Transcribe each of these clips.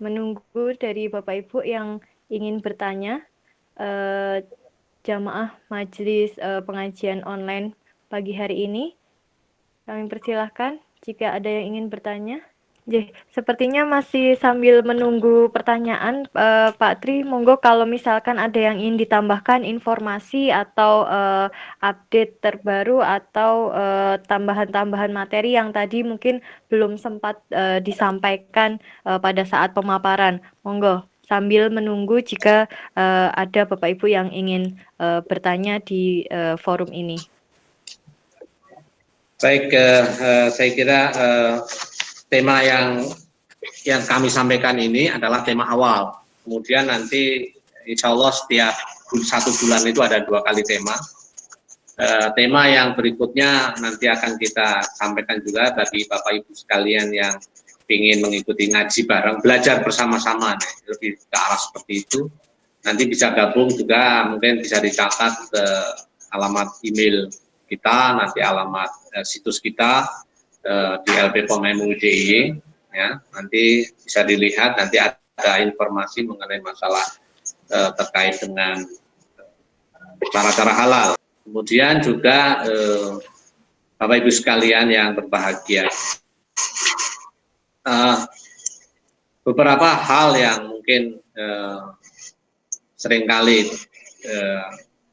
menunggu dari Bapak Ibu yang ingin bertanya. Jamaah majelis pengajian online pagi hari ini. Kami persilahkan jika ada yang ingin bertanya. Sepertinya masih sambil menunggu pertanyaan, Pak Tri, monggo kalau misalkan ada yang ingin ditambahkan informasi atau update terbaru atau tambahan-tambahan materi yang tadi mungkin belum sempat disampaikan pada saat pemaparan. Monggo, sambil menunggu jika ada Bapak Ibu yang ingin bertanya di forum ini. Baik, saya kira tema yang kami sampaikan ini adalah tema awal. Kemudian nanti insya Allah setiap 1 bulan itu ada 2 kali tema. Tema yang berikutnya nanti akan kita sampaikan juga bagi Bapak Ibu sekalian yang ingin mengikuti ngaji bareng, belajar bersama-sama, lebih ke arah seperti itu. Nanti bisa gabung juga, mungkin bisa dicatat alamat email kita, nanti alamat situs kita di LPPOM MUI DIY, ya, nanti bisa dilihat, nanti ada informasi mengenai masalah terkait dengan cara-cara halal. Kemudian juga Bapak Ibu sekalian yang berbahagia, beberapa hal yang mungkin seringkali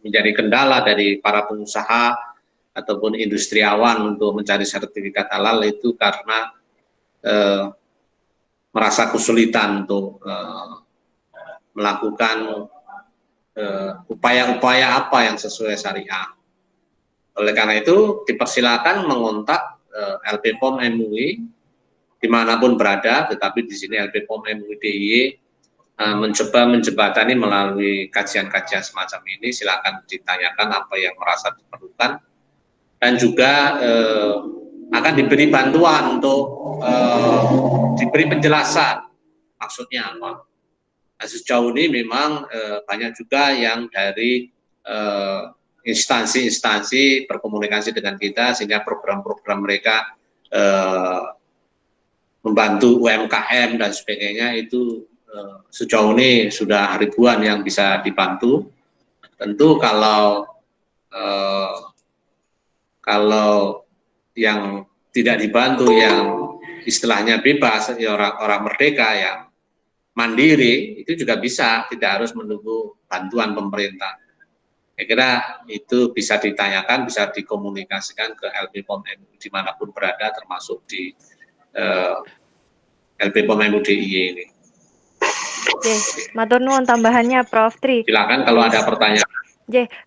menjadi kendala dari para pengusaha ataupun industriawan untuk mencari sertifikat halal itu karena merasa kesulitan untuk melakukan upaya-upaya apa yang sesuai syariah. Oleh karena itu dipersilakan mengontak LPPOM MUI dimanapun berada, tetapi di sini LPPOM MUI DIY mencoba menjembatani melalui kajian-kajian semacam ini. Silakan ditanyakan apa yang merasa diperlukan, dan juga akan diberi bantuan untuk diberi penjelasan maksudnya apa. Nah, sejauh ini memang banyak juga yang dari instansi-instansi berkomunikasi dengan kita, sehingga program-program mereka membantu UMKM dan sebagainya itu sejauh ini sudah ribuan yang bisa dibantu. Tentu kalau yang tidak dibantu, yang istilahnya bebas, orang-orang merdeka yang mandiri, itu juga bisa, tidak harus menunggu bantuan pemerintah. Saya kira itu bisa ditanyakan, bisa dikomunikasikan ke LPPOM MUI dimanapun berada, termasuk di LPPOM MUI DIY ini. Oke, matur nuwun tambahannya Prof. Tri. Silakan kalau ada pertanyaan.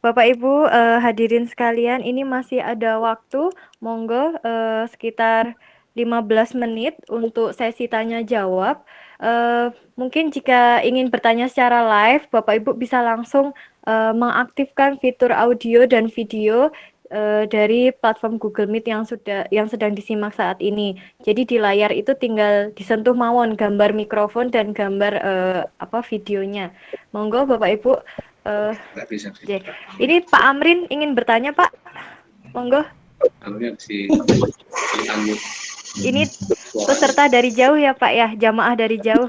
Bapak Ibu hadirin sekalian, ini masih ada waktu, monggo sekitar 15 menit untuk sesi tanya jawab. Mungkin jika ingin bertanya secara live, Bapak Ibu bisa langsung mengaktifkan fitur audio dan video dari platform Google Meet yang sedang disimak saat ini. Jadi di layar itu tinggal disentuh mawon gambar mikrofon dan gambar videonya. Monggo Bapak Ibu. Bisa. Ini Pak Amrin ingin bertanya, Pak. Monggo. Ini peserta dari jauh ya, Pak ya, jamaah dari jauh.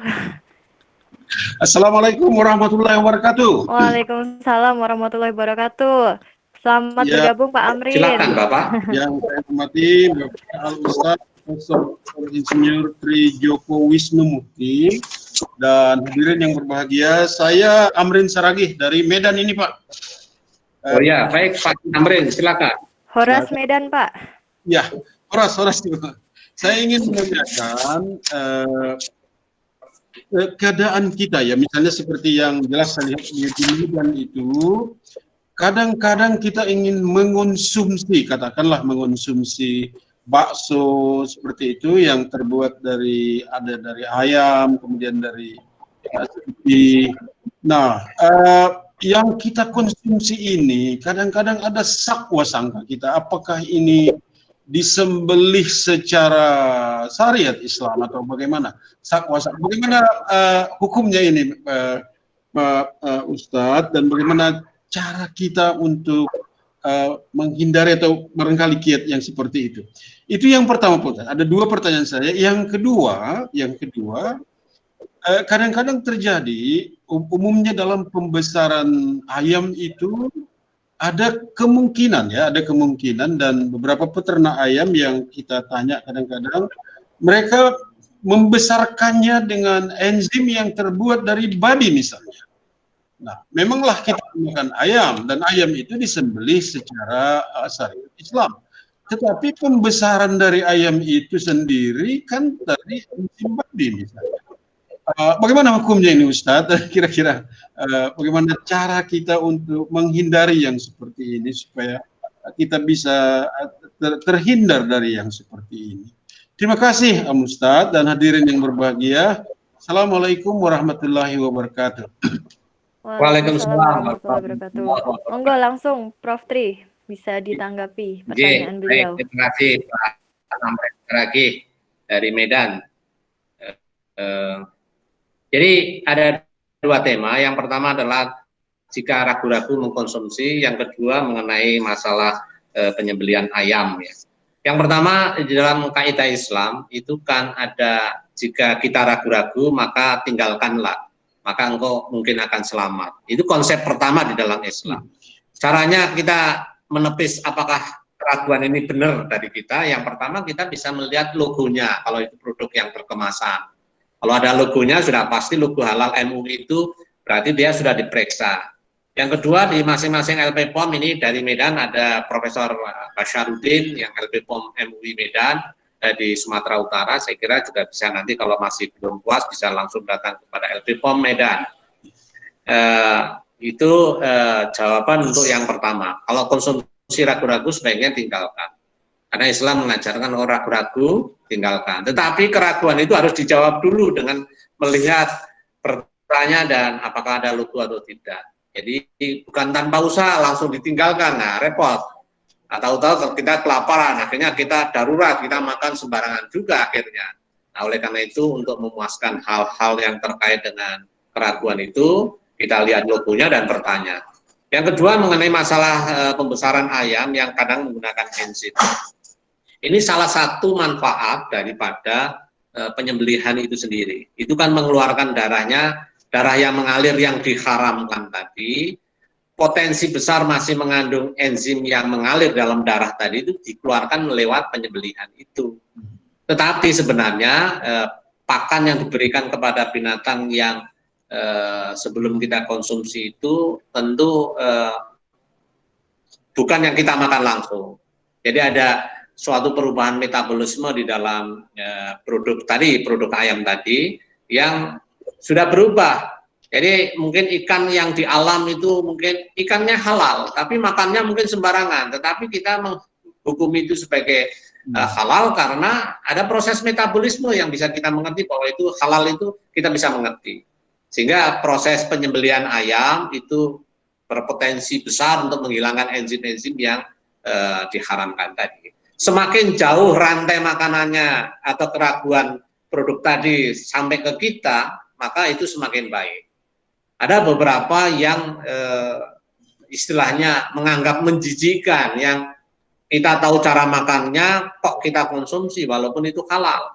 Assalamualaikum warahmatullahi wabarakatuh. Waalaikumsalam warahmatullahi wabarakatuh. Selamat bergabung Pak Amrin. Silakan Bapak. Yang saya hormati Bapak Al-Ustaz Profesor Insinyur Tri Joko Wisnumukti dan hadirin yang berbahagia, saya Amrin Saragih dari Medan ini Pak. Oh ya, baik Pak Amrin, silakan. Horas Medan Pak. Ya, Horas juga. Saya ingin menanyakan keadaan kita ya, misalnya seperti yang jelas saya lihat di Medan itu, kadang-kadang kita ingin mengonsumsi, katakanlah mengonsumsi bakso seperti itu yang terbuat dari ayam, kemudian dari sapi. Nah, yang kita konsumsi ini kadang-kadang ada sakwa sangka kita, apakah ini disembelih secara syariat Islam atau bagaimana? Sakwa, bagaimana hukumnya ini, Ustadz, dan bagaimana cara kita untuk menghindari atau barangkali kiat yang seperti itu? Itu yang pertama, Pak. Ada 2 pertanyaan saya. Yang kedua, kadang-kadang terjadi, umumnya dalam pembesaran ayam itu ada kemungkinan ya, ada kemungkinan, dan beberapa peternak ayam yang kita tanya kadang-kadang mereka membesarkannya dengan enzim yang terbuat dari babi misalnya. Nah, memanglah kita makan ayam dan ayam itu disembelih secara syariat Islam. Tetapi pembesaran dari ayam itu sendiri kan dari enzim babi misalnya. Bagaimana hukumnya ini Ustadz? Kira-kira bagaimana cara kita untuk menghindari yang seperti ini supaya kita bisa terhindar dari yang seperti ini. Terima kasih Ustadz dan hadirin yang berbahagia. Assalamualaikum warahmatullahi wabarakatuh. Waalaikumsalam warahmatullahi wabarakatuh. Monggo langsung Prof. Tri bisa ditanggapi pertanyaan beliau. Terima kasih Pak Amret Ragi dari Medan. Jadi ada dua tema. Yang pertama adalah jika ragu-ragu mengkonsumsi. Yang kedua mengenai masalah penyembelihan ayam. Ya. Yang pertama di dalam kaidah Islam itu kan ada jika kita ragu-ragu maka tinggalkanlah. Maka engkau mungkin akan selamat. Itu konsep pertama di dalam Islam. Caranya kita menepis apakah keraguan ini benar dari kita. Yang pertama kita bisa melihat logonya kalau itu produk yang berkemasan. Kalau ada logonya sudah pasti logo halal MUI itu berarti dia sudah diperiksa. Yang kedua di masing-masing LP POM ini dari Medan ada Profesor Basyarudin yang LP POM MUI Medan di Sumatera Utara. Saya kira juga bisa nanti kalau masih belum puas bisa langsung datang kepada LP POM Medan. Itu jawaban untuk yang pertama. Kalau konsumsi ragu-ragu sebaiknya tinggalkan. Karena Islam mengajarkan orang ragu-ragu, tinggalkan. Tetapi keraguan itu harus dijawab dulu dengan melihat pertanyaan dan apakah ada logo atau tidak. Jadi bukan tanpa usaha langsung ditinggalkan, nah repot. Tahu-tahu kita kelaparan, akhirnya kita darurat, kita makan sembarangan juga akhirnya. Nah, oleh karena itu untuk memuaskan hal-hal yang terkait dengan keraguan itu, kita lihat logonya dan bertanya. Yang kedua mengenai masalah pembesaran ayam yang kadang menggunakan enzim. Ini salah satu manfaat daripada penyembelihan itu sendiri. Itu kan mengeluarkan darahnya, darah yang mengalir yang diharamkan tadi, potensi besar masih mengandung enzim yang mengalir dalam darah tadi itu dikeluarkan lewat penyembelihan itu. Tetapi sebenarnya pakan yang diberikan kepada binatang yang sebelum kita konsumsi itu tentu bukan yang kita makan langsung. Jadi ada suatu perubahan metabolisme di dalam produk tadi, produk ayam tadi yang sudah berubah. Jadi mungkin ikan yang di alam itu mungkin ikannya halal, tapi makannya mungkin sembarangan. Tetapi kita menghukum itu sebagai halal karena ada proses metabolisme yang bisa kita mengerti bahwa itu halal itu kita bisa mengerti. Sehingga proses penyembelihan ayam itu berpotensi besar untuk menghilangkan enzim-enzim yang diharamkan tadi. Semakin jauh rantai makanannya atau keraguan produk tadi sampai ke kita, maka itu semakin baik. Ada beberapa yang istilahnya menganggap menjijikan, yang kita tahu cara makannya, kok kita konsumsi walaupun itu halal.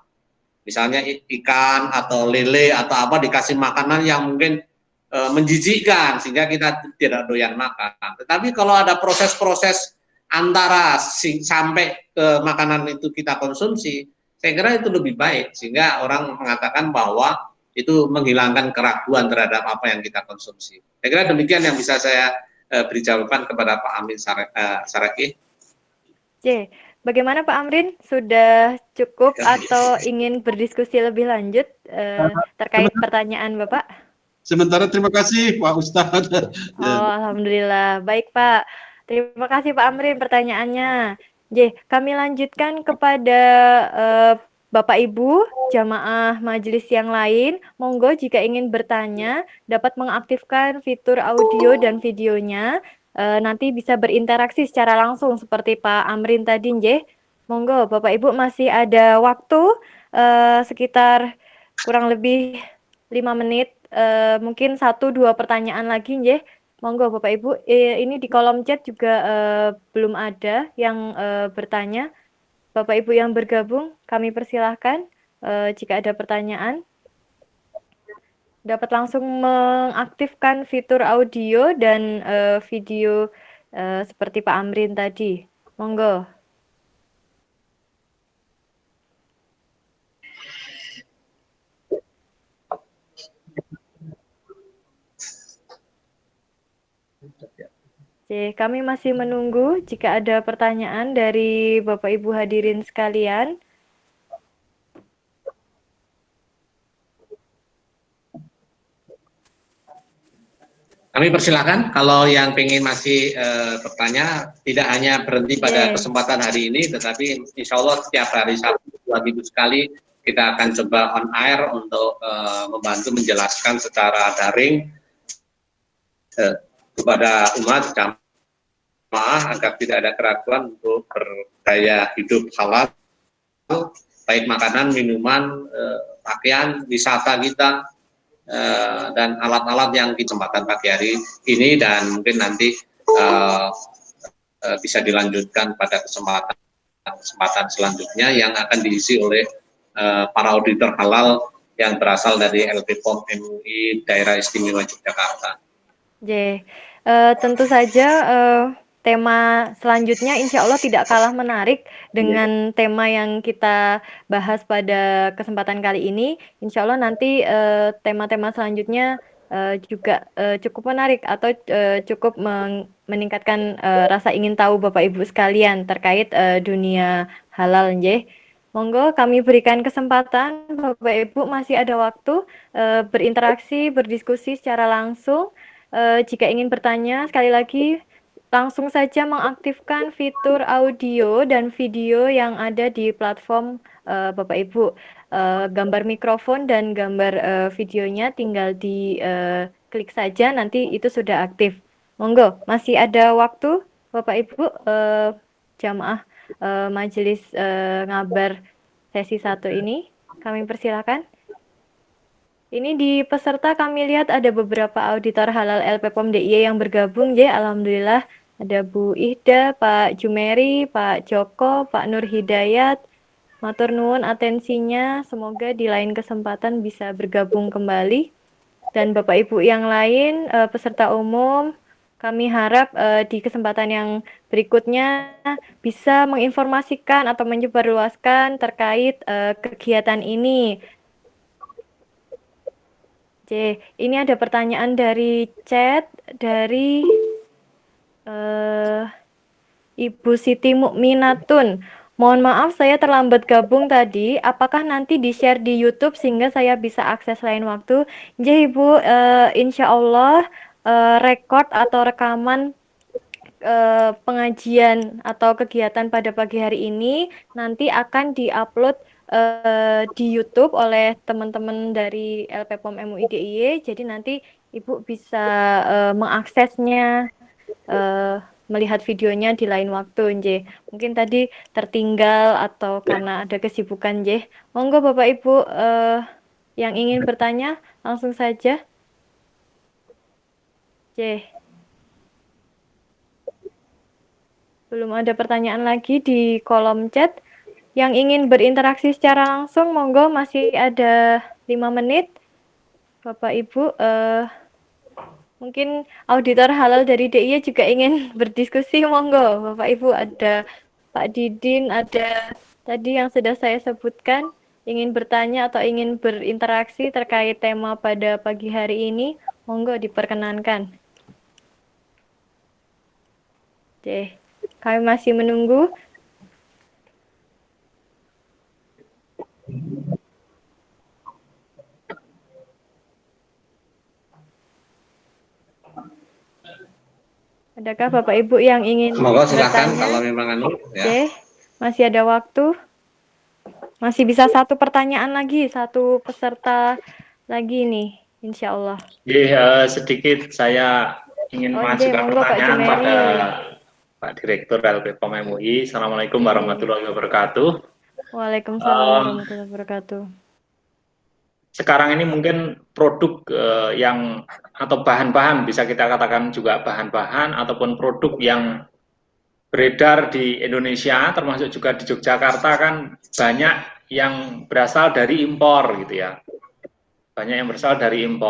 Misalnya ikan atau lele atau apa dikasih makanan yang mungkin menjijikkan sehingga kita tidak doyan makan. Tetapi kalau ada proses-proses antara sampai ke makanan itu kita konsumsi, saya kira itu lebih baik sehingga orang mengatakan bahwa itu menghilangkan keraguan terhadap apa yang kita konsumsi. Saya kira demikian yang bisa saya beri jawaban kepada Pak Amin Saragih. Bagaimana Pak Amrin? Sudah cukup atau ingin berdiskusi lebih lanjut terkait pertanyaan Bapak? Sementara terima kasih Pak Ustadz. Oh, alhamdulillah. Baik Pak. Terima kasih Pak Amrin pertanyaannya. Kami lanjutkan kepada Bapak Ibu jamaah majelis yang lain. Monggo jika ingin bertanya dapat mengaktifkan fitur audio dan videonya. Nanti bisa berinteraksi secara langsung seperti Pak Amrin tadi, Monggo Bapak Ibu masih ada waktu sekitar kurang lebih 5 menit. Mungkin 1-2 pertanyaan lagi, Monggo Bapak Ibu, ini di kolom chat juga belum ada yang bertanya. Bapak Ibu yang bergabung, kami persilahkan jika ada pertanyaan. dapat langsung mengaktifkan fitur audio dan video seperti Pak Amrin tadi. Monggo. Oke, kami masih menunggu jika ada pertanyaan dari Bapak Ibu hadirin sekalian. Kami persilahkan kalau yang ingin masih bertanya, tidak hanya berhenti pada kesempatan hari ini, tetapi insya Allah setiap hari Sabtu 2 minggu sekali kita akan coba on air untuk membantu menjelaskan secara daring kepada umat jamaah agar tidak ada keraguan untuk bergaya hidup halal, baik makanan, minuman, pakaian, wisata kita, dan alat-alat yang di kesempatan pagi hari ini, dan mungkin nanti bisa dilanjutkan pada kesempatan selanjutnya yang akan diisi oleh para auditor halal yang berasal dari LPPOM MUI Daerah Istimewa Yogyakarta. Tentu saja tema selanjutnya insya Allah tidak kalah menarik dengan tema yang kita bahas pada kesempatan kali ini. Insya Allah nanti tema-tema selanjutnya juga cukup menarik atau cukup meningkatkan rasa ingin tahu Bapak Ibu sekalian terkait dunia halal, nggih. Monggo kami berikan kesempatan Bapak Ibu masih ada waktu berinteraksi, berdiskusi secara langsung. Jika ingin bertanya, sekali lagi langsung saja mengaktifkan fitur audio dan video yang ada di platform Bapak Ibu. Gambar mikrofon dan gambar videonya tinggal di klik saja, nanti itu sudah aktif. Monggo, masih ada waktu Bapak Ibu jamaah majelis ngabar sesi 1 ini. Kami persilakan. Ini di peserta kami lihat ada beberapa auditor halal LPPOM DIY yang bergabung, alhamdulillah. Ada Bu Ihda, Pak Jumeri, Pak Joko, Pak Nur Hidayat. Matur nuwun atensinya, semoga di lain kesempatan bisa bergabung kembali. Dan Bapak Ibu yang lain, peserta umum, kami harap di kesempatan yang berikutnya bisa menginformasikan atau menyebarluaskan terkait kegiatan ini. Ini ada pertanyaan dari chat dari Ibu Siti Mukminatun. Mohon maaf saya terlambat gabung tadi. Apakah nanti di-share di YouTube sehingga saya bisa akses lain waktu? Ibu, insya Allah rekod atau rekaman pengajian atau kegiatan pada pagi hari ini nanti akan diupload di YouTube oleh teman-teman dari LPPOM MUI DIY. Jadi nanti Ibu bisa mengaksesnya, melihat videonya di lain waktu, Mungkin tadi tertinggal atau karena ada kesibukan, Monggo Bapak Ibu yang ingin bertanya langsung saja. Belum ada pertanyaan lagi di kolom chat. Yang ingin berinteraksi secara langsung, monggo masih ada 5 menit. Bapak Ibu, mungkin auditor halal dari DIY juga ingin berdiskusi, monggo. Bapak Ibu, ada Pak Didin, ada tadi yang sudah saya sebutkan, ingin bertanya atau ingin berinteraksi terkait tema pada pagi hari ini, monggo diperkenankan. Kami masih menunggu. Adakah Bapak Ibu yang ingin Semoga silakan bertanya? kalau memang ya. Masih ada waktu. Masih bisa satu pertanyaan lagi, satu peserta lagi nih, insya Allah. Sedikit saya ingin mengajukan pertanyaan pada Pak Direktur LPPOM MUI. Assalamualaikum warahmatullahi wabarakatuh. Waalaikumsalam warahmatullahi wabarakatuh. Sekarang ini mungkin produk yang atau bahan-bahan, bisa kita katakan juga bahan-bahan ataupun produk yang beredar di Indonesia, termasuk juga di Yogyakarta, kan banyak yang berasal dari impor gitu ya. Banyak yang berasal dari impor.